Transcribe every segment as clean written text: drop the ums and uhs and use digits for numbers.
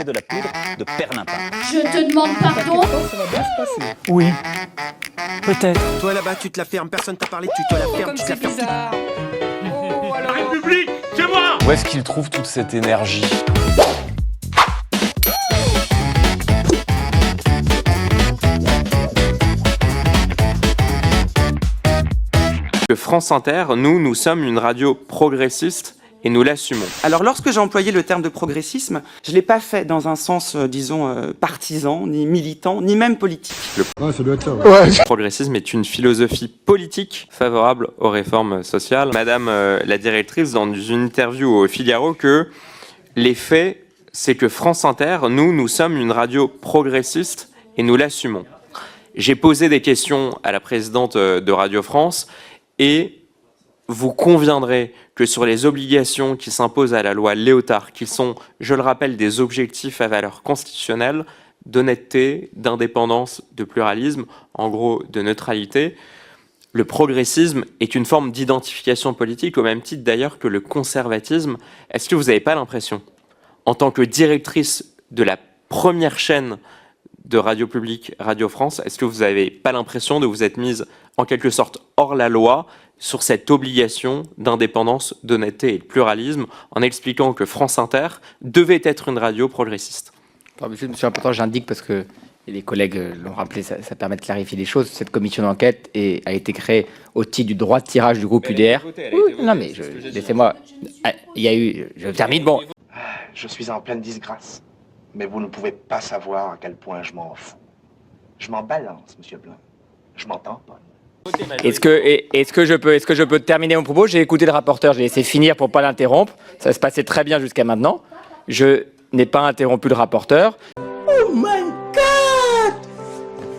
c'est de la poudre de perlimpin. Je te demande pardon. Ça va bien se passer. Oui, peut-être. Toi là-bas, tu te la fermes, personne t'a parlé, tu te la fermes, tu te la fermes. Bizarre. Oh, alors... République, c'est moi. Où est-ce qu'il trouve toute cette énergie ? France Inter, nous sommes une radio progressiste et nous l'assumons. Alors lorsque j'ai employé le terme de progressisme, je ne l'ai pas fait dans un sens, partisan, ni militant, ni même politique. Le progressisme est une philosophie politique favorable aux réformes sociales. Madame la directrice, dans une interview au Figaro, que les faits, c'est que France Inter, nous sommes une radio progressiste et nous l'assumons. J'ai posé des questions à la présidente de Radio France et vous conviendrez que sur les obligations qui s'imposent à la loi Léotard, qui sont, je le rappelle, des objectifs à valeur constitutionnelle, d'honnêteté, d'indépendance, de pluralisme, en gros de neutralité, le progressisme est une forme d'identification politique, au même titre d'ailleurs que le conservatisme. Est-ce que vous n'avez pas l'impression, en tant que directrice de la première chaîne de Radio Publique, Radio France, est-ce que vous n'avez pas l'impression de vous être mise en quelque sorte hors la loi sur cette obligation d'indépendance, d'honnêteté et de pluralisme, en expliquant que France Inter devait être une radio progressiste? Monsieur le rapporteur, j'indique parce que les collègues l'ont rappelé, ça permet de clarifier les choses. Cette commission d'enquête a été créée au titre du droit de tirage du groupe UDR. Non mais laissez-moi. Il y a eu. Je termine. Bon. Je suis en pleine disgrâce. Mais vous ne pouvez pas savoir à quel point je m'en fous. Je m'en balance, monsieur Blanc. Je m'en tamponne. Est-ce que je peux terminer mon propos? J'ai écouté le rapporteur, j'ai laissé finir pour pas l'interrompre. Ça se passait très bien jusqu'à maintenant. Je n'ai pas interrompu le rapporteur. Oh my God!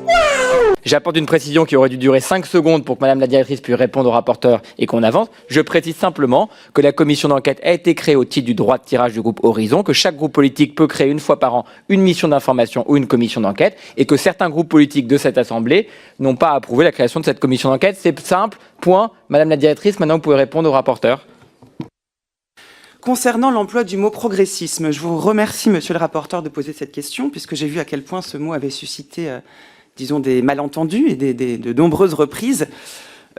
Wow! J'apporte une précision qui aurait dû durer 5 secondes pour que Madame la directrice puisse répondre au rapporteur et qu'on avance. Je précise simplement que la commission d'enquête a été créée au titre du droit de tirage du groupe Horizon, que chaque groupe politique peut créer une fois par an une mission d'information ou une commission d'enquête, et que certains groupes politiques de cette Assemblée n'ont pas approuvé la création de cette commission d'enquête. C'est simple, point. Madame la directrice, maintenant vous pouvez répondre au rapporteur. Concernant l'emploi du mot progressisme, je vous remercie, monsieur le rapporteur, de poser cette question, puisque j'ai vu à quel point ce mot avait suscité, disons, des malentendus et de nombreuses reprises.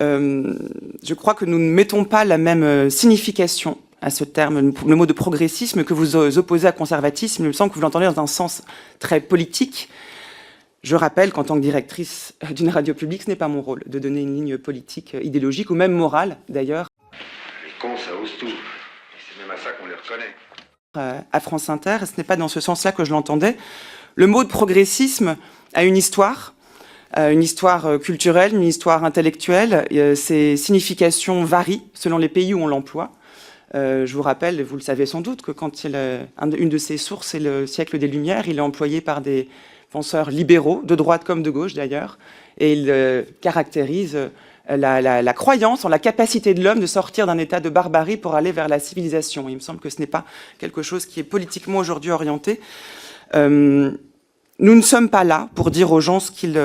Je crois que nous ne mettons pas la même signification à ce terme, le mot de progressisme, que vous opposez à conservatisme. Il me semble que vous l'entendez dans un sens très politique. Je rappelle qu'en tant que directrice d'une radio publique, ce n'est pas mon rôle de donner une ligne politique, idéologique ou même morale, d'ailleurs. Les cons, ça ose tout. C'est même à ça qu'on les reconnaît. À France Inter, ce n'est pas dans ce sens-là que je l'entendais. Le mot de progressisme a une histoire culturelle, une histoire intellectuelle. Ses significations varient selon les pays où on l'emploie. Je vous rappelle, et vous le savez sans doute, que quand une de ses sources, c'est le siècle des Lumières, il est employé par des penseurs libéraux, de droite comme de gauche d'ailleurs, et il caractérise la croyance en la capacité de l'homme de sortir d'un état de barbarie pour aller vers la civilisation. Il me semble que ce n'est pas quelque chose qui est politiquement aujourd'hui orienté. Nous ne sommes pas là pour dire aux gens ce qu'ils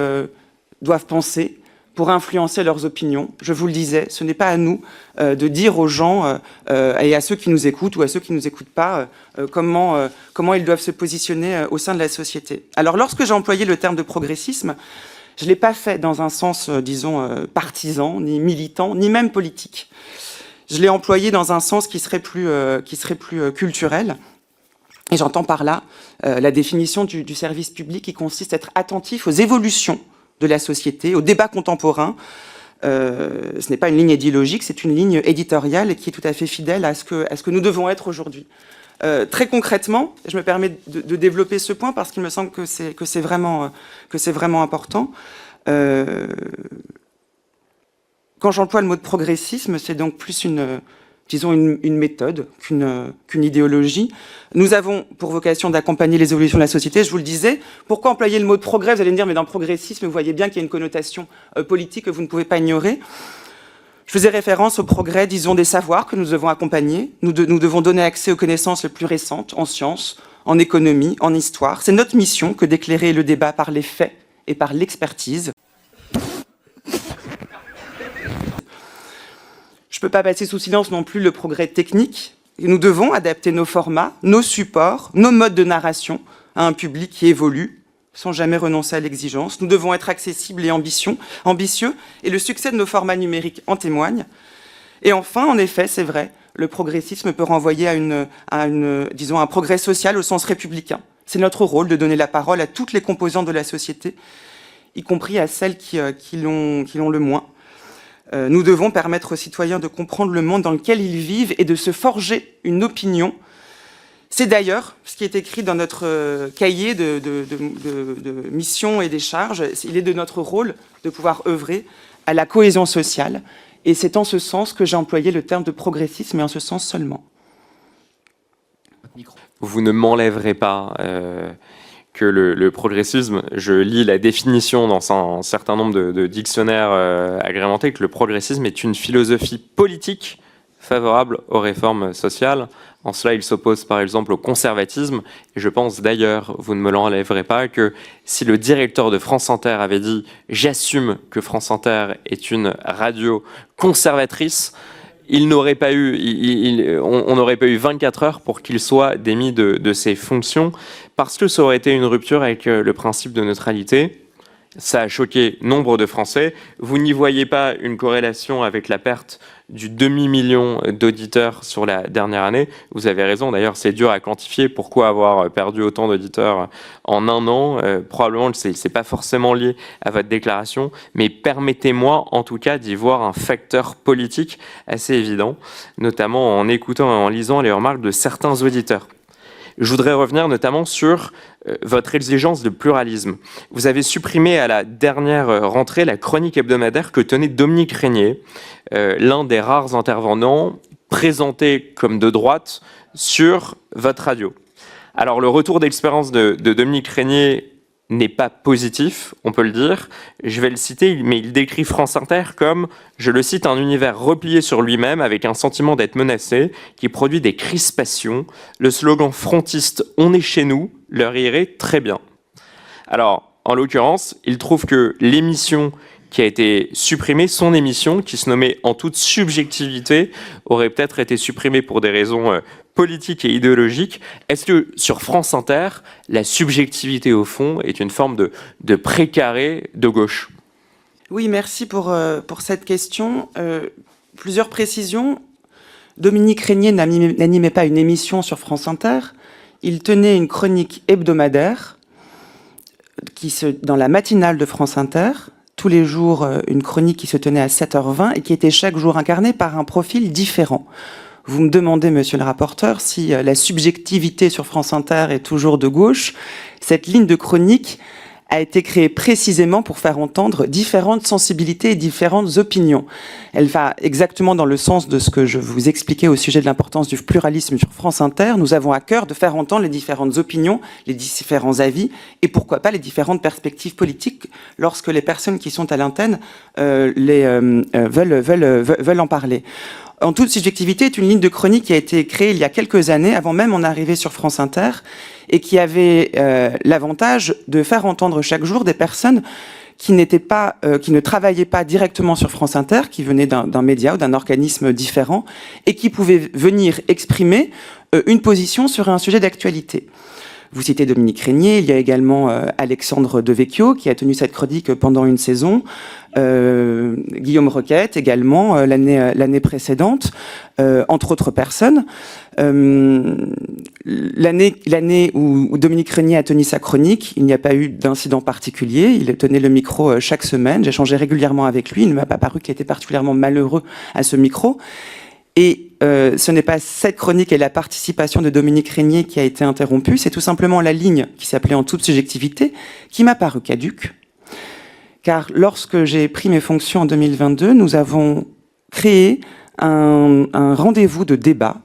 doivent penser, pour influencer leurs opinions. Je vous le disais, ce n'est pas à nous de dire aux gens et à ceux qui nous écoutent ou à ceux qui ne nous écoutent pas comment ils doivent se positionner au sein de la société. Alors lorsque j'ai employé le terme de progressisme, je ne l'ai pas fait dans un sens, partisan, ni militant, ni même politique. Je l'ai employé dans un sens qui serait plus culturel. Et j'entends par là la définition du service public qui consiste à être attentif aux évolutions de la société, au débat contemporain. Ce n'est pas une ligne idéologique, c'est une ligne éditoriale qui est tout à fait fidèle à ce que nous devons être aujourd'hui. Très concrètement, je me permets de développer ce point parce qu'il me semble que c'est vraiment important. Quand j'emploie le mot de progressisme, c'est donc plus une méthode qu'une idéologie. Nous avons pour vocation d'accompagner les évolutions de la société, je vous le disais. Pourquoi employer le mot de progrès? Vous allez me dire, mais dans progressisme, vous voyez bien qu'il y a une connotation politique que vous ne pouvez pas ignorer. Je faisais référence au progrès, disons, des savoirs que nous devons accompagner. Nous devons donner accès aux connaissances les plus récentes en sciences, en économie, en histoire. C'est notre mission que d'éclairer le débat par les faits et par l'expertise. Je ne peux pas passer sous silence non plus le progrès technique. nous devons adapter nos formats, nos supports, nos modes de narration à un public qui évolue, sans jamais renoncer à l'exigence. Nous devons être accessibles et ambitieux, et le succès de nos formats numériques en témoigne. Et enfin, en effet, c'est vrai, le progressisme peut renvoyer à un progrès social au sens républicain. C'est notre rôle de donner la parole à toutes les composantes de la société, y compris à celles qui l'ont le moins. Nous devons permettre aux citoyens de comprendre le monde dans lequel ils vivent et de se forger une opinion. C'est d'ailleurs ce qui est écrit dans notre cahier de missions et des charges. Il est de notre rôle de pouvoir œuvrer à la cohésion sociale. Et c'est en ce sens que j'ai employé le terme de progressisme, et en ce sens seulement. Vous ne m'enlèverez pas que le progressisme, je lis la définition dans un certain nombre de dictionnaires agrémentés, que le progressisme est une philosophie politique favorable aux réformes sociales. En cela, il s'oppose par exemple au conservatisme. Et je pense d'ailleurs, vous ne me l'enlèverez pas, que si le directeur de France Inter avait dit « J'assume que France Inter est une radio conservatrice », on n'aurait pas eu 24 heures pour qu'il soit démis de ses fonctions, parce que ça aurait été une rupture avec le principe de neutralité. Ça a choqué nombre de Français. Vous n'y voyez pas une corrélation avec la perte du demi-million d'auditeurs sur la dernière année. Vous avez raison, d'ailleurs, c'est dur à quantifier. Pourquoi avoir perdu autant d'auditeurs en un an? Probablement, c'est pas forcément lié à votre déclaration, mais permettez-moi, en tout cas, d'y voir un facteur politique assez évident, notamment en écoutant et en lisant les remarques de certains auditeurs. Je voudrais revenir notamment sur votre exigence de pluralisme. Vous avez supprimé à la dernière rentrée la chronique hebdomadaire que tenait Dominique Régnier, l'un des rares intervenants présentés comme de droite sur votre radio. Alors le retour d'expérience de Dominique Régnier n'est pas positif, on peut le dire. Je vais le citer, mais il décrit France Inter comme, je le cite, un univers replié sur lui-même avec un sentiment d'être menacé, qui produit des crispations. Le slogan frontiste « On est chez nous » leur irait très bien. Alors, en l'occurrence, il trouve que l'émission qui a été supprimée, son émission, qui se nommait En toute subjectivité, aurait peut-être été supprimée pour des raisons politique et idéologique. Est-ce que sur France Inter, la subjectivité au fond est une forme de précaré de gauche? Oui, merci pour cette question. Plusieurs précisions. Dominique Régnier n'animait pas une émission sur France Inter. Il tenait une chronique hebdomadaire dans la matinale de France Inter. Tous les jours, une chronique qui se tenait à 7h20 et qui était chaque jour incarnée par un profil différent. Vous me demandez, monsieur le rapporteur, si la subjectivité sur France Inter est toujours de gauche. Cette ligne de chronique a été créée précisément pour faire entendre différentes sensibilités et différentes opinions. Elle va exactement dans le sens de ce que je vous expliquais au sujet de l'importance du pluralisme sur France Inter. Nous avons à cœur de faire entendre les différentes opinions, les différents avis et pourquoi pas les différentes perspectives politiques lorsque les personnes qui sont à l'antenne veulent en parler. En toute subjectivité est une ligne de chronique qui a été créée il y a quelques années, avant même mon arrivée sur France Inter, et qui avait l'avantage de faire entendre chaque jour des personnes qui ne travaillaient pas directement sur France Inter, qui venaient d'un média ou d'un organisme différent, et qui pouvaient venir exprimer une position sur un sujet d'actualité. Vous citez Dominique Régnier, il y a également Alexandre Devecchio qui a tenu cette chronique pendant une saison, Guillaume Roquette également l'année précédente, entre autres personnes. L'année où Dominique Régnier a tenu sa chronique, il n'y a pas eu d'incident particulier, il tenait le micro chaque semaine, j'échangeais régulièrement avec lui, il ne m'a pas paru qu'il était particulièrement malheureux à ce micro. Et ce n'est pas cette chronique et la participation de Dominique Régnier qui a été interrompue, c'est tout simplement la ligne qui s'appelait En toute subjectivité qui m'a paru caduque. Car lorsque j'ai pris mes fonctions en 2022, nous avons créé un rendez-vous de débat,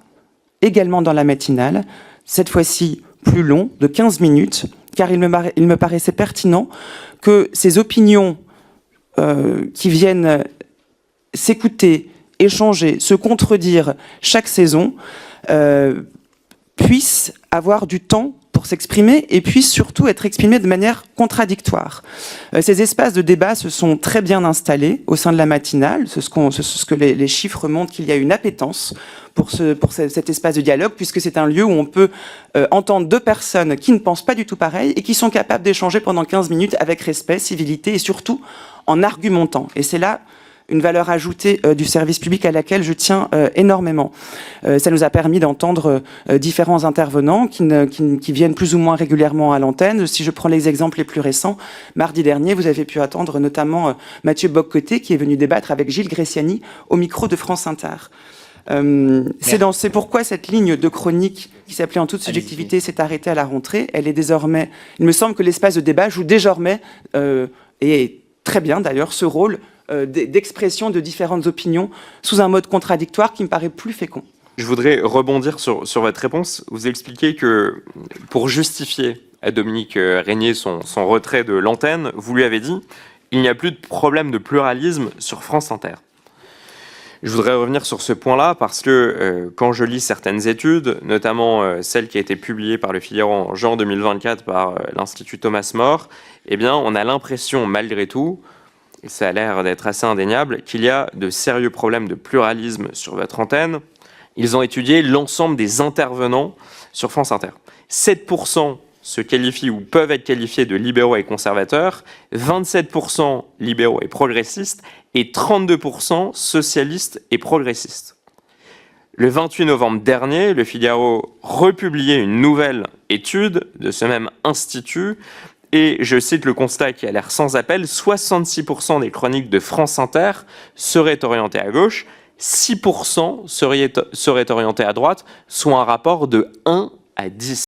également dans la matinale, cette fois-ci plus long, de 15 minutes, car il me paraissait pertinent que ces opinions qui viennent s'écouter, échanger, se contredire chaque saison, puissent avoir du temps pour s'exprimer et puissent surtout être exprimés de manière contradictoire. Ces espaces de débat se sont très bien installés au sein de la matinale. C'est ce que les chiffres montrent, qu'il y a une appétence pour cet espace de dialogue, puisque c'est un lieu où on peut entendre deux personnes qui ne pensent pas du tout pareil et qui sont capables d'échanger pendant 15 minutes avec respect, civilité et surtout en argumentant. Et c'est là une valeur ajoutée du service public à laquelle je tiens énormément. Ça nous a permis d'entendre différents intervenants qui viennent plus ou moins régulièrement à l'antenne. Si je prends les exemples les plus récents, mardi dernier, vous avez pu attendre notamment Mathieu Boccoté qui est venu débattre avec Gilles Gressiani au micro de France Inter. C'est pourquoi cette ligne de chronique qui s'appelait En toute subjectivité s'est arrêtée à la rentrée. Elle est désormais, il me semble que l'espace de débat joue désormais, et très bien d'ailleurs, ce rôle d'expression de différentes opinions sous un mode contradictoire qui me paraît plus fécond. Je voudrais rebondir sur votre réponse. Vous expliquez que pour justifier à Dominique Régnier son retrait de l'antenne, vous lui avez dit « Il n'y a plus de problème de pluralisme sur France Inter ». Je voudrais revenir sur ce point-là parce que quand je lis certaines études, notamment celle qui a été publiée par Le Figaro en juin 2024 par l'Institut Thomas More, eh bien, on a l'impression, malgré tout, et ça a l'air d'être assez indéniable, qu'il y a de sérieux problèmes de pluralisme sur votre antenne. Ils ont étudié l'ensemble des intervenants sur France Inter. 7% se qualifient ou peuvent être qualifiés de libéraux et conservateurs, 27% libéraux et progressistes, et 32% socialistes et progressistes. Le 28 novembre dernier, Le Figaro republiait une nouvelle étude de ce même institut, et je cite le constat qui a l'air sans appel, 66% des chroniques de France Inter seraient orientées à gauche, 6% seraient orientées à droite, soit un rapport de 1 à 10.